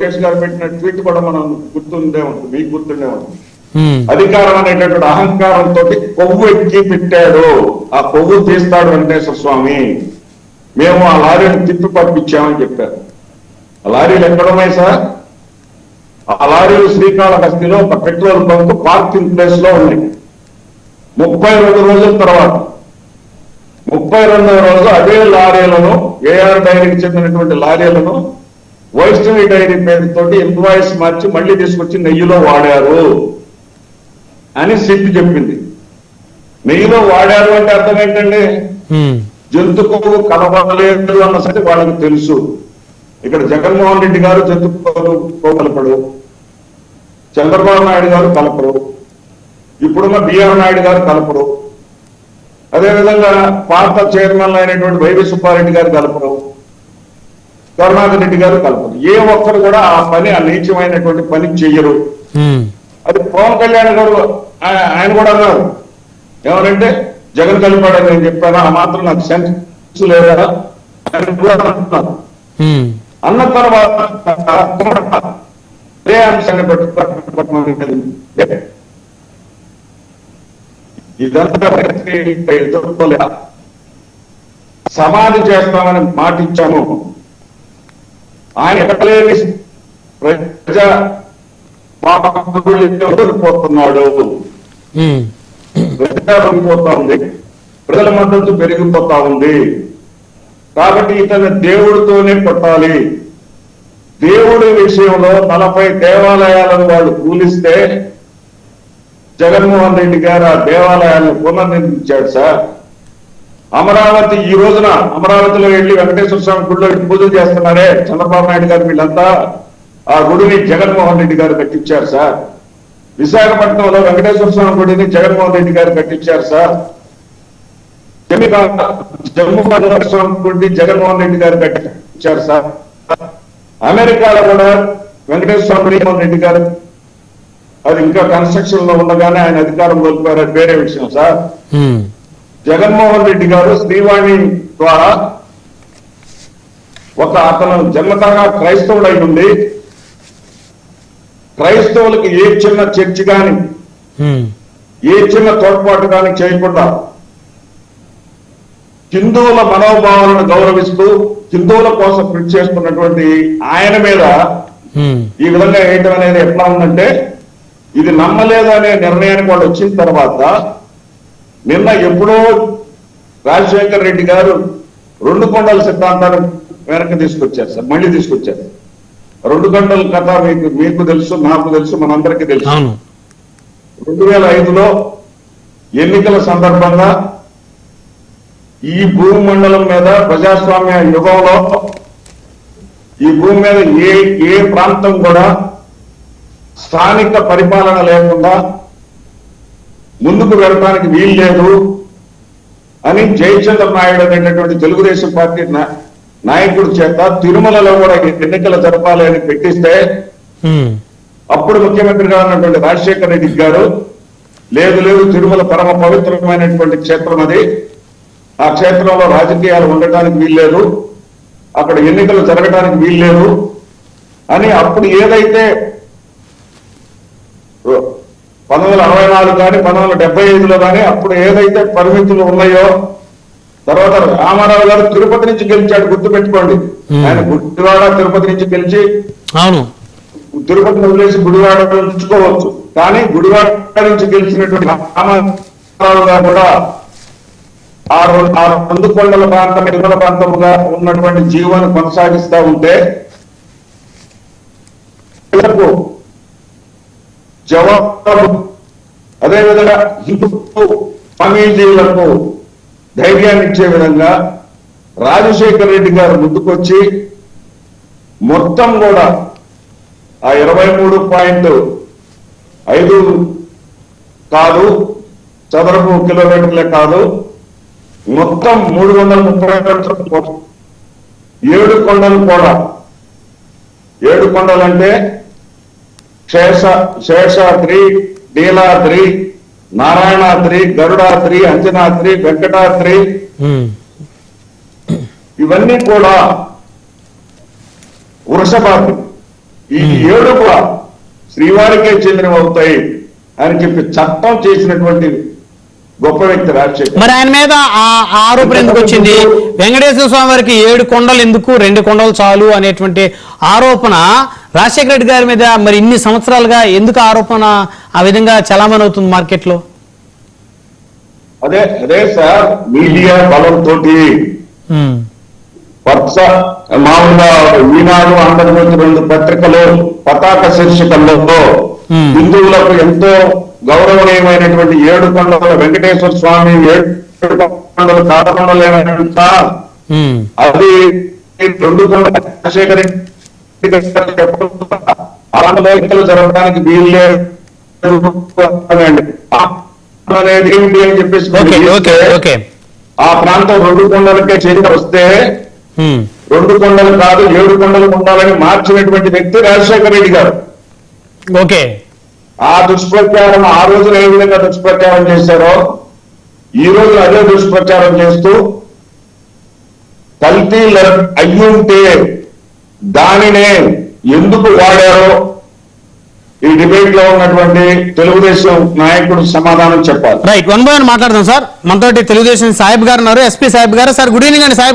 లోకేష్ గారు పెట్టిన ట్వీట్ కూడా మనం గుర్తుండే ఉంటుంది, మీకు గుర్తుండే ఉంటుంది. అధికారం అనేటటువంటి అహంకారంతో కొవ్వు ఎక్కి పెట్టాడు. ఆ కొవ్వు తీస్తాడు వెంకటేశ్వర స్వామి. మేము ఆ లారీని తిప్పి పంపించామని చెప్పారు. ఆ లారీలు ఎక్కడున్నాయి సార్? ఆ లారీలు శ్రీకాళహస్తిలో ఒక పెట్రోల్ బంక్ పార్కింగ్ ప్లేస్ లో ఉన్నాయి. 32 రోజుల తర్వాత 32వ రోజు అదే లారీలను, ఏఆర్ డైరీకి చెందినటువంటి లారీలను వైష్ణవి డైరీ పేరుతో ఇన్వాయిస్ మార్చి మళ్ళీ తీసుకొచ్చి నెయ్యిలో వాడారు అని సిట్ చెప్పింది. నెయ్యిలో వాడారు అంటే అర్థం ఏంటండి? జంతు కొవ్వు కలపలేదు అన్న సంగతి వాళ్ళకి తెలుసు. ఇక్కడ జగన్మోహన్ రెడ్డి గారు జంతు కొవ్వు కలపడు, చంద్రబాబు నాయుడు గారు కలపరు, ఇప్పుడున్న బిఆర్ నాయుడు గారు కలపరు, అదేవిధంగా పాత చైర్మన్ అయినటువంటి వైవి సుబ్బారెడ్డి గారు కలపరు, కరుణాకర్ రెడ్డి గారు కలపరు. ఏ ఒక్కరు కూడా ఆ పని, ఆ నీచమైనటువంటి పని చెయ్యరు. అది పవన్ కళ్యాణ్ గారు ఆయన కూడా అన్నారు. ఏమనంటే జగన్ కలిపాడని నేను చెప్పాను, ఆ మాత్రం నాకు సెన్స్ లేదా అని కూడా అంటున్నారు. అన్న తర్వాత అదే అంశాన్ని ఇదంతా ఎదుర్కోలేదా? సమాధి చేస్తామని మాట ఇచ్చాము. ఆయన ఎక్కడలేని ప్రజా పోతున్నాడు, పెరిగిపోతా ఉంది, ప్రజల మద్దతు పెరిగిపోతా ఉంది. కాబట్టి ఇతను దేవుడితోనే కొట్టాలి. దేవుడి విషయంలో 40 దేవాలయాలను వాళ్ళు కూలిస్తే జగన్మోహన్ రెడ్డి గారు ఆ దేవాలయాలను పునర్నిర్మించాడు సార్. అమరావతి ఈ రోజున అమరావతిలో వెళ్ళి వెంకటేశ్వర స్వామి గుడిలో పూజలు చేస్తున్నారే చంద్రబాబు నాయుడు గారు, వీళ్ళంతా ఆ గుడిని జగన్మోహన్ రెడ్డి గారు కట్టించారు సార్. విశాఖపట్నంలో వెంకటేశ్వర స్వామి గుడిని జగన్మోహన్ రెడ్డి గారు కట్టించారు సార్. జమ్మూ స్వామి గుడిని జగన్మోహన్ రెడ్డి గారు కట్టించారు సార్. అమెరికాలో కూడా వెంకటేశ్వర స్వామి జగన్మోహన్ రెడ్డి గారు, అది ఇంకా కన్స్ట్రక్షన్ లో ఉండగానే ఆయన అధికారం కోల్పోయారు, అది వేరే విషయం సార్. జగన్మోహన్ రెడ్డి గారు శ్రీవాణి ద్వారా అతను జన్మతగా క్రైస్తవుడై ఉండి క్రైస్తవులకి ఏ చిన్న చర్చి కానీ ఏ చిన్న తోడ్పాటు కానీ చేయకుండా హిందువుల మనోభావాలను గౌరవిస్తూ హిందువుల కోసం కృషి చేస్తున్నటువంటి ఆయన మీద ఈ విధంగా వేయటం అనేది ఎట్లా ఉందంటే, ఇది నమ్మలేదు అనే నిర్ణయానికి వాళ్ళు వచ్చిన తర్వాత నిన్న ఎప్పుడో రాజశేఖర్ రెడ్డి గారు 2 కొండల సిద్ధాంతాన్ని వెనక్కి తీసుకొచ్చారు సార్, మళ్ళీ తీసుకొచ్చారు. 2 కొండల కథ మీకు తెలుసు, నాకు తెలుసు, మనందరికీ తెలుసు. 2005లో ఎన్నికల సందర్భంగా ఈ భూమండలం మీద ప్రజాస్వామ్య యుగంలో ఈ భూమి మీద ఏ ప్రాంతం కూడా స్థానిక పరిపాలన లేకుండా ముందుకు వెళ్ళడానికి వీలు లేదు అని జయచంద్ర నాయుడు అనేటటువంటి తెలుగుదేశం పార్టీ నాయకుడి చేత తిరుమలలో కూడా ఎన్నికలు జరపాలి అని పెట్టిస్తే అప్పుడు ముఖ్యమంత్రిగా ఉన్నటువంటి రాజశేఖర రెడ్డి గారు లేదు తిరుమల పరమ పవిత్రమైనటువంటి క్షేత్రం, అది ఆ క్షేత్రంలో రాజకీయాలు ఉండటానికి వీల్లేదు, అక్కడ ఎన్నికలు జరగడానికి వీల్లేదు అని అప్పుడు ఏదైతే 1964 కానీ 1975లో కానీ అప్పుడు ఏదైతే పరిమితులు ఉన్నాయో, తర్వాత రామారావు గారు తిరుపతి నుంచి గెలిచాడు, గుర్తుపెట్టుకోండి. ఆయన గుడివాడ తిరుపతి నుంచి గెలిచి తిరుపతిని వదిలేసి గుడివాడ ఉంచుకోవచ్చు, కానీ గుడివాడ నుంచి గెలిచినటువంటి రామారావు గారు కూడా ఆ 2 కొండల ప్రాంతం తిరుమల ప్రాంతముగా ఉన్నటువంటి జీవాన్ని కొనసాగిస్తూ ఉంటే జవాబు, అదేవిధంగా హిందూ స్వామీజీలకు ధైర్యాన్ని ఇచ్చే విధంగా రాజశేఖర రెడ్డి గారు ముందుకొచ్చి మొత్తం కూడా ఆ 23.5 కాదు, చదరపు కిలోమీటర్లే కాదు, మొత్తం 330 7 కొండలు కూడా, 7 కొండలు అంటే శేషాద్రి, నీలాద్రి, నారాయణాద్రి, గరుడాద్రి, అంజనాద్రి, వెంకటాద్రి, ఇవన్నీ కూడా వృషభాద్రి, ఈ 7 కూడా శ్రీవారికే చెందినవి అవుతాయి అని చెప్పి చట్టం చేసినటువంటి గొప్ప వ్యక్తి రాజశేఖర్. మరి ఆయన మీద ఆ ఆరోపణ ఎందుకు వచ్చింది? వెంకటేశ్వర స్వామి వారికి 7 కొండలు ఎందుకు, 2 కొండలు చాలు అనేటువంటి ఆరోపణ రాజశేఖర రెడ్డి గారి మీద మరి ఇన్ని సంవత్సరాలుగా ఎందుకు ఆరోపణ ఆ విధంగా చలామణి అవుతుంది మార్కెట్లో? అదే సార్, మీడియా బలంతో మామూలుగా ఈనాడు, ఆంధ్రజ్యోతి 2 పత్రికలు పతాక శీర్షికల్లో హిందువులకు ఎంతో గౌరవనీయమైనటువంటి 7 కొండల వెంకటేశ్వర స్వామి 7 కొండలు కాదకొండలేనంట, అది 2 కొండల రాజశేఖర రెడ్డి జరగడానికి వీళ్ళే అనేది ఏమిటి అని చెప్పేసి ఆ ప్రాంతం 2 కొండలకే చేరి వస్తే 2 కొండలు కాదు 7 కొండలు ఉండాలని మార్చినటువంటి వ్యక్తి రాజశేఖర రెడ్డి గారు. ఓకే, ఆ దుష్ప్రచారం ఆ రోజున ఏ విధంగా దుష్ప్రచారం చేశారో ఈ రోజు అదే దుష్ప్రచారం చేస్తూ కల్తీ అయ్యుంటే దానినే ఎందుకు వాడారో ఈ డిబేట్ లో ఉన్నటువంటి తెలుగుదేశం నాయకుడు సమాధానం చెప్పాలి. రైట్, 1 by 1 మాట్లాడదాం సార్. మనతోటి తెలుగుదేశం సాహిబ్ గారు ఉన్నారు, ఎస్పీ సాహిబ్ గారు. సార్ గుడ్ ఈవినింగ్ అండి సాహిబ్.